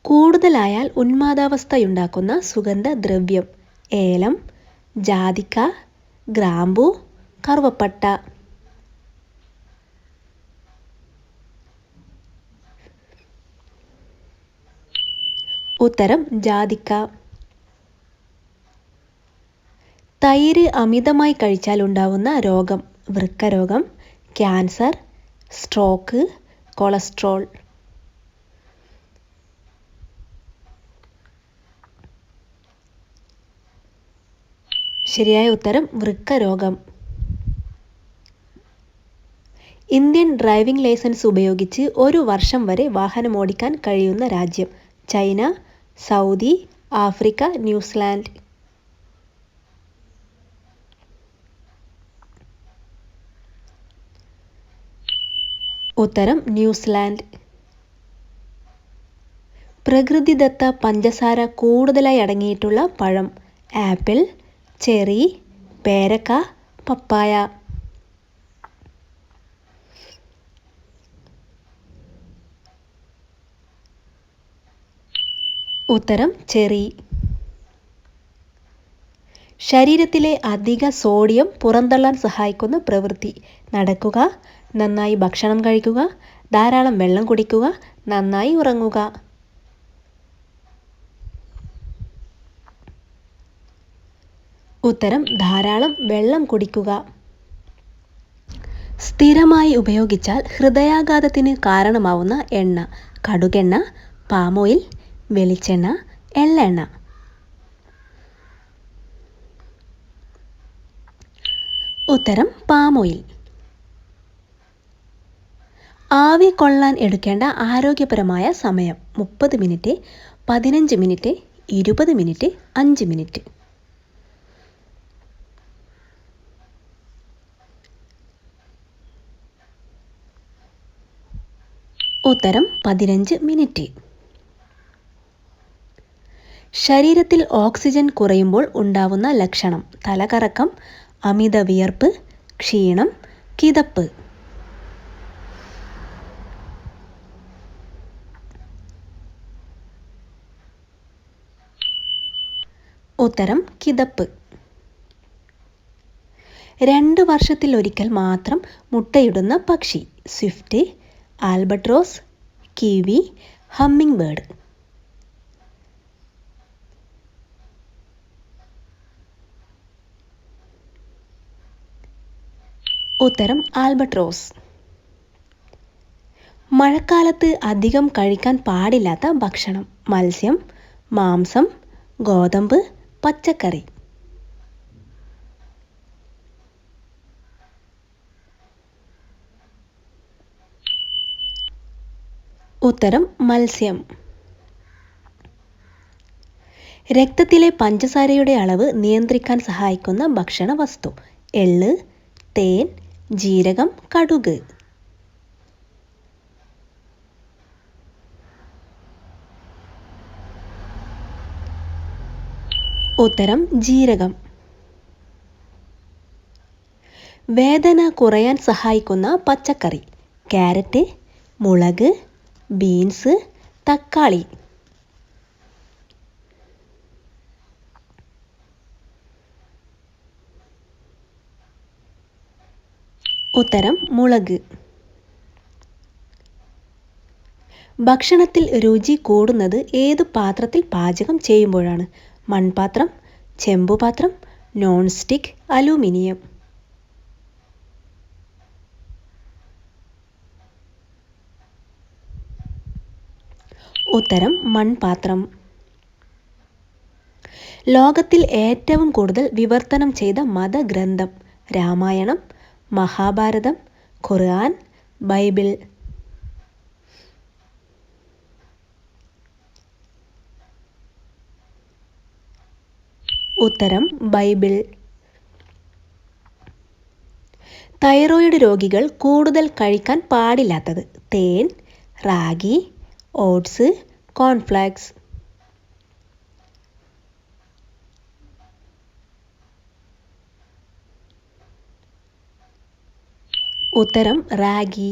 കൂടുതലായാൽ ഉന്മാദാവസ്ഥയുണ്ടാക്കുന്ന സുഗന്ധദ്രവ്യം: ഏലം, ജാതിക്ക, ഗ്രാമ്പൂ, കറുവപ്പട്ട. ഉത്തരം ജാതിക്ക. തൈര് അമിതമായി കഴിച്ചാൽ ഉണ്ടാവുന്ന രോഗം: വൃക്കരോഗം, ക്യാൻസർ, സ്ട്രോക്ക്, കൊളസ്ട്രോൾ. ശരിയായ ഉത്തരം വൃക്കരോഗം. ഇന്ത്യൻ ഡ്രൈവിംഗ് ലൈസൻസ് ഉപയോഗിച്ച് 1 വർഷം വരെ വാഹനമോടിക്കാൻ കഴിയുന്ന രാജ്യം: ചൈന, സൗദി, ആഫ്രിക്ക, ന്യൂസിലാൻഡ്. ഉത്തരം ന്യൂസിലാൻഡ്. പ്രകൃതിദത്ത പഞ്ചസാര കൂടുതലായി അടങ്ങിയിട്ടുള്ള പഴം: ആപ്പിൾ, ചെറി, പേരക്ക, പപ്പായ. ഉത്തരം ചെറി. ശരീരത്തിലെ അധിക സോഡിയം പുറന്തള്ളാൻ സഹായിക്കുന്ന പ്രവൃത്തി: നടക്കുക, നന്നായി ഭക്ഷണം കഴിക്കുക, ധാരാളം വെള്ളം കുടിക്കുക, നന്നായി ഉറങ്ങുക. ഉത്തരം ധാരാളം വെള്ളം കുടിക്കുക. സ്ഥിരമായി ഉപയോഗിച്ചാൽ ഹൃദയാഘാതത്തിന് കാരണമാവുന്ന എണ്ണ: കടുകെണ്ണ, പാം ഓയിൽ, വെളിച്ചെണ്ണ, എള്ളെണ്ണ. ഉത്തരം പാം ഓയിൽ. ആവി കൊള്ളാൻ എടുക്കേണ്ട ആരോഗ്യപരമായ സമയം: 30 മിനിറ്റ്, 15 മിനിറ്റ്, 20 മിനിറ്റ്, 5 മിനിറ്റ്. ഉത്തരം 15 മിനിറ്റ്. ശരീരത്തിൽ ഓക്സിജൻ കുറയുമ്പോൾ ഉണ്ടാവുന്ന ലക്ഷണം: തലകറക്കം, അമിത വിയർപ്പ്, ക്ഷീണം, കിതപ്പ്. ഉത്തരം കിതപ്പ്. 2 വർഷത്തിലൊരിക്കൽ മാത്രം മുട്ടയിടുന്ന പക്ഷി: Swift, albatross, kiwi, humming bird. ഉത്തരം ആൽബട്രോസ്. മഴക്കാലത്ത് അധികം കഴിക്കാൻ പാടില്ലാത്ത ഭക്ഷണം: മത്സ്യം, മാംസം, ഗോതമ്പ്, പച്ചക്കറി. ഉത്തരം മത്സ്യം. രക്തത്തിലെ പഞ്ചസാരയുടെ അളവ് നിയന്ത്രിക്കാൻ സഹായിക്കുന്ന ഭക്ഷണ വസ്തു: എള്ള്, തേൻ, ജീരകം, കടുക്. ഉത്തരം ജീരകം. വേദന കുറയാൻ സഹായിക്കുന്ന പച്ചക്കറി: ക്യാരറ്റ്, മുളക്, ബീൻസ്, തക്കാളി. ഉത്തരം മുളക്. ഭക്ഷണത്തിൽ രുചി കൂടുന്നത് ഏത് പാത്രത്തിൽ പാചകം ചെയ്യുമ്പോഴാണ്? മൺപാത്രം, ചെമ്പുപാത്രം, നോൺ സ്റ്റിക്ക്, അലൂമിനിയം. ഉത്തരം മൺപാത്രം. ലോകത്തിൽ ഏറ്റവും കൂടുതൽ വിവർത്തനം ചെയ്ത മതഗ്രന്ഥം: രാമായണം, മഹാഭാരതം, ഖുർആൻ, ബൈബിൾ. ഉത്തരം ബൈബിൾ. തൈറോയിഡ് രോഗികൾ കൂടുതൽ കഴിക്കാൻ പാടില്ലാത്തത്: തേൻ, റാഗി, ഓട്സ്, കോൺഫ്ലേക്സ്. ഉത്തരം റാഗി.